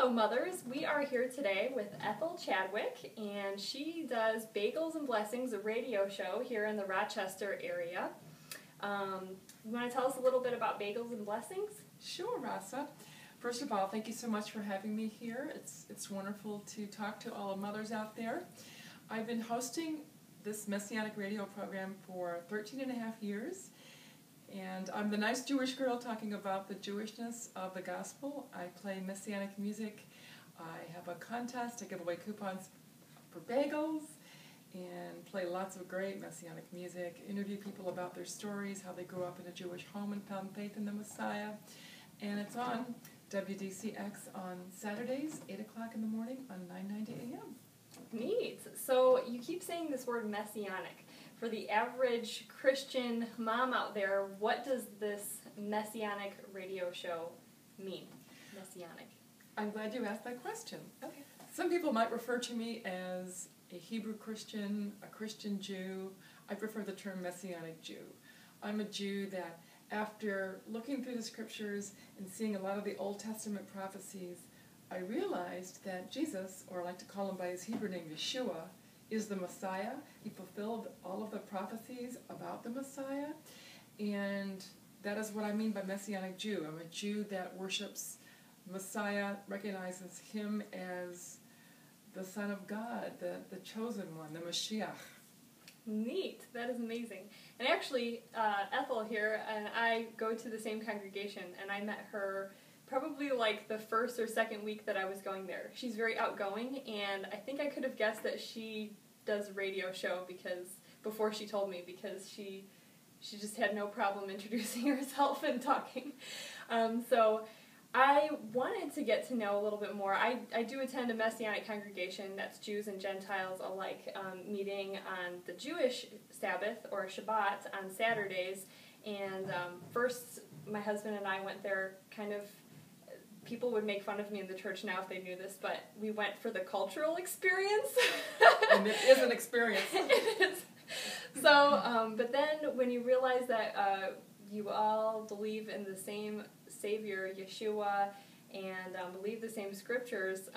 Hello, mothers. We are here today with Ethel Chadwick, and she does Bagels and Blessings, a radio show here in the Rochester area. You want to tell us a little bit about Bagels and Blessings? Sure, Rasa. First of all, thank you so much for having me here. It's wonderful to talk to all the mothers out there. I've been hosting this Messianic radio program for 13 and a half years. And I'm the nice Jewish girl talking about the Jewishness of the gospel. I play Messianic music. I have a contest. I give away coupons for bagels and play lots of great Messianic music, interview people about their stories, how they grew up in a Jewish home and found faith in the Messiah. And it's on WDCX on Saturdays, 8 o'clock in the morning on 9:90 a.m. Neat. So you keep saying this word Messianic. For the average Christian mom out there, what does this Messianic radio show mean? Messianic. I'm glad you asked that question. Okay. Some people might refer to me as a Hebrew Christian, a Christian Jew. I prefer the term Messianic Jew. I'm a Jew that, after looking through the scriptures and seeing a lot of the Old Testament prophecies, I realized that Jesus, or I like to call him by his Hebrew name, Yeshua, is the Messiah. He fulfilled all of the prophecies about the Messiah, and that is what I mean by Messianic Jew. I'm a Jew that worships Messiah, recognizes him as the Son of God, the chosen one, the Mashiach. Neat. That is amazing. And actually, Ethel here, and I go to the same congregation, and I met her probably like the first or second week that I was going there. She's very outgoing, and I think I could have guessed that she does a radio show before she told me, because she just had no problem introducing herself and talking. So I wanted to get to know a little bit more. I do attend a Messianic congregation that's Jews and Gentiles alike, meeting on the Jewish Sabbath or Shabbat on Saturdays. And first, my husband and I went there kind of. People would make fun of me in the church now if they knew this, but we went for the cultural experience. And it is an experience. It is. So, but then when you realize that you all believe in the same Savior, Yeshua, and believe the same scriptures,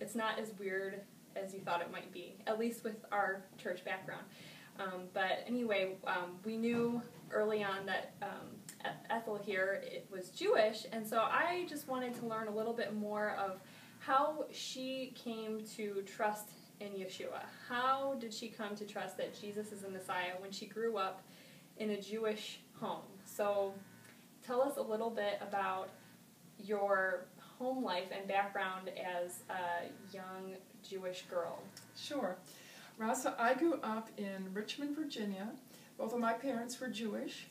it's not as weird as you thought it might be, at least with our church background. But anyway, we knew early on that Ethel here was Jewish, and so I just wanted to learn a little bit more of how she came to trust in Yeshua. How did she come to trust that Jesus is the Messiah when she grew up in a Jewish home? So tell us a little bit about your home life and background as a young Jewish girl. Sure. Rasa, I grew up in Richmond, Virginia. Both of my parents were Jewish,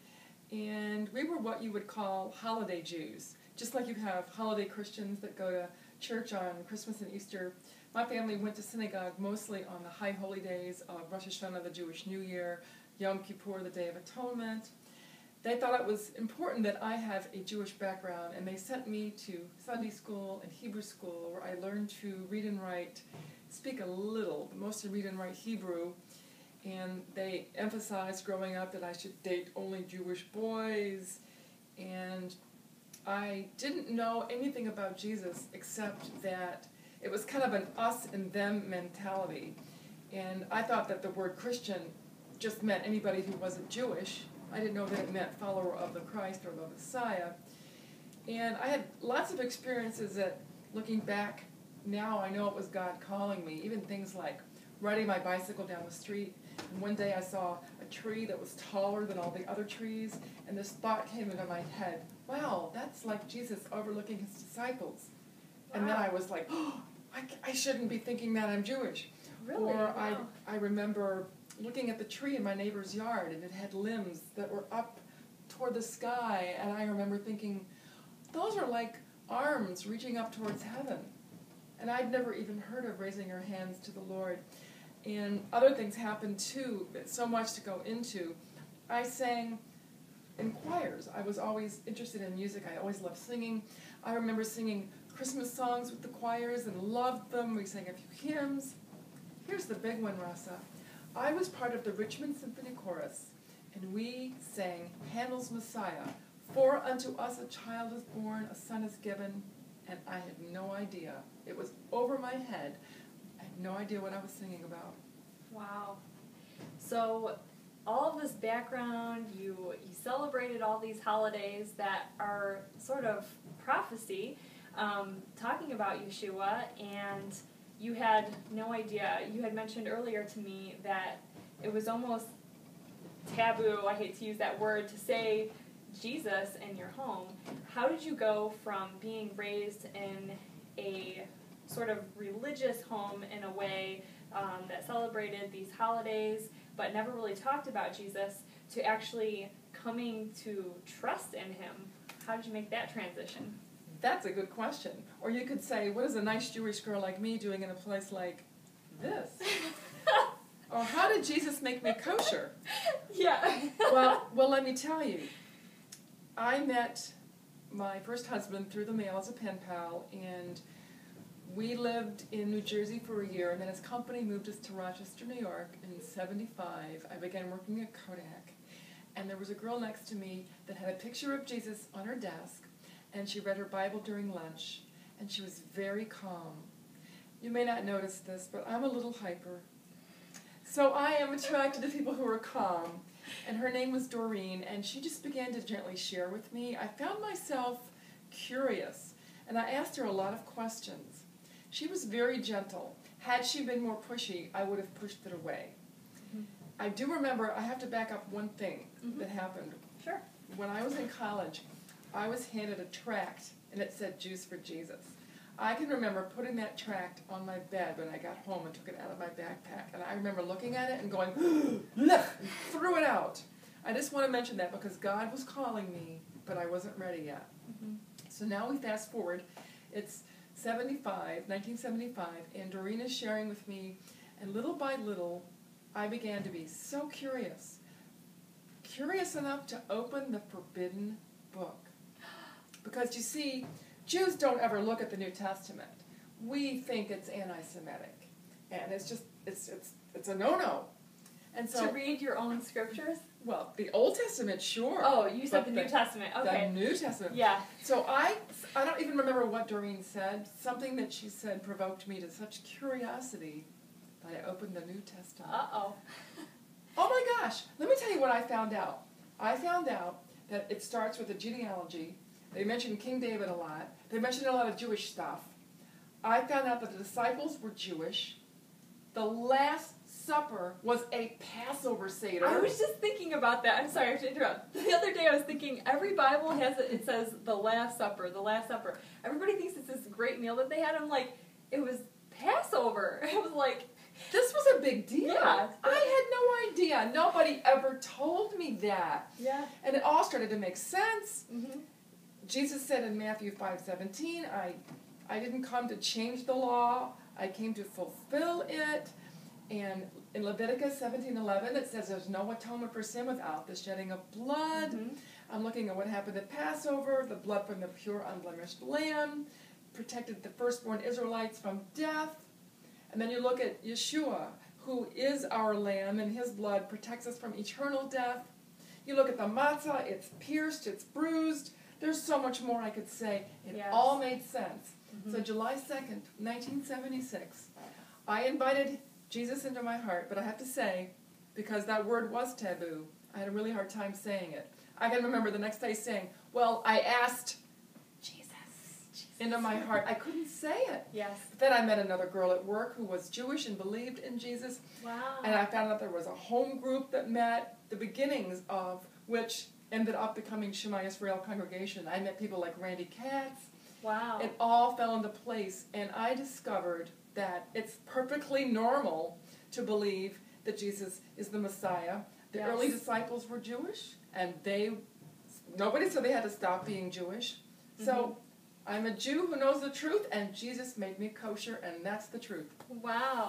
and we were what you would call holiday Jews. Just like you have holiday Christians that go to church on Christmas and Easter, my family went to synagogue mostly on the high holy days of Rosh Hashanah, the Jewish New Year, Yom Kippur, the Day of Atonement. They thought it was important that I have a Jewish background, and they sent me to Sunday school and Hebrew school, where I learned to read and write, speak a little, but mostly read and write Hebrew. And they emphasized growing up that I should date only Jewish boys. And I didn't know anything about Jesus except that it was kind of an us and them mentality. And I thought that the word Christian just meant anybody who wasn't Jewish. I didn't know that it meant follower of the Christ or the Messiah. And I had lots of experiences that, looking back, now I know it was God calling me. Even things like riding my bicycle down the street. And one day I saw a tree that was taller than all the other trees, and this thought came into my head, wow, that's like Jesus overlooking his disciples. Wow. And then I was like, oh, I shouldn't be thinking that I'm Jewish. Really? Or wow. I remember looking at the tree in my neighbor's yard, and it had limbs that were up toward the sky, and I remember thinking, those are like arms reaching up towards heaven. And I'd never even heard of raising your hands to the Lord. And other things happened too, so much to go into. I sang in choirs. I was always interested in music. I always loved singing. I remember singing Christmas songs with the choirs and loved them. We sang a few hymns. Here's the big one, Rasa. I was part of the Richmond Symphony Chorus, and we sang Handel's Messiah. For unto us a child is born, a son is given, and I had no idea. It was over my head. I had no idea what I was singing about. Wow. So all of this background, you celebrated all these holidays that are sort of prophecy, talking about Yeshua, and you had no idea. You had mentioned earlier to me that it was almost taboo, I hate to use that word, to say Jesus in your home. How did you go from being raised in a sort of religious home in a way that celebrated these holidays but never really talked about Jesus to actually coming to trust in him? How did you make that transition? That's a good question. Or you could say, what is a nice Jewish girl like me doing in a place like this? Or how did Jesus make me kosher? Yeah. Well, let me tell you. I met my first husband through the mail as a pen pal, and we lived in New Jersey for a year, and then his company moved us to Rochester, New York in '75. I began working at Kodak, and there was a girl next to me that had a picture of Jesus on her desk, and she read her Bible during lunch, and she was very calm. You may not notice this, but I'm a little hyper. So I am attracted to people who are calm, and her name was Doreen, and she just began to gently share with me. I found myself curious, and I asked her a lot of questions. She was very gentle. Had she been more pushy, I would have pushed it away. Mm-hmm. I do remember, I have to back up one thing that happened. Sure. When I was in college, I was handed a tract, and it said Jews for Jesus. I can remember putting that tract on my bed when I got home and took it out of my backpack. And I remember looking at it and going, "Ugh," threw it out. I just want to mention that because God was calling me, but I wasn't ready yet. Mm-hmm. So now we fast forward. It's 1975, and Doreen is sharing with me, and little by little, I began to be so curious. Curious enough to open the forbidden book. Because you see, Jews don't ever look at the New Testament. We think it's anti-Semitic, and it's just it's a no-no. And so to read your own scriptures? Well, the Old Testament, sure. Oh, you said the New Testament. Okay. The New Testament. Yeah. So I don't even remember what Doreen said. Something that she said provoked me to such curiosity that I opened the New Testament. Uh-oh. Oh my gosh! Let me tell you what I found out. I found out that it starts with a genealogy. They mention King David a lot. They mention a lot of Jewish stuff. I found out that the disciples were Jewish. The Last Supper was a Passover Seder. I was just thinking about that. I'm sorry, I have to interrupt. The other day I was thinking, every Bible has it says the Last Supper, the Last Supper. Everybody thinks it's this great meal that they had. I'm like, it was Passover. I was like... This was a big deal. Yeah. I had no idea. Nobody ever told me that. Yeah. And it all started to make sense. Mm-hmm. Jesus said in Matthew 5:17, I didn't come to change the law. I came to fulfill it. And in Leviticus 17:11, it says there's no atonement for sin without the shedding of blood. Mm-hmm. I'm looking at what happened at Passover. The blood from the pure, unblemished lamb protected the firstborn Israelites from death. And then you look at Yeshua, who is our lamb, and his blood protects us from eternal death. You look at the matzah, it's pierced, it's bruised. There's so much more I could say. It all made sense. Mm-hmm. So July 2nd, 1976, I invited Jesus into my heart, but I have to say, because that word was taboo, I had a really hard time saying it. I can remember the next day saying, well, I asked Jesus into my heart. I couldn't say it. Yes. But then I met another girl at work who was Jewish and believed in Jesus. Wow. And I found out there was a home group that met, the beginnings of which ended up becoming Shema Yisrael Congregation. I met people like Randy Katz. Wow. It all fell into place, and I discovered that it's perfectly normal to believe that Jesus is the Messiah. The early disciples were Jewish, and nobody said they had to stop being Jewish. Mm-hmm. So I'm a Jew who knows the truth, and Jesus made me kosher, and that's the truth. Wow.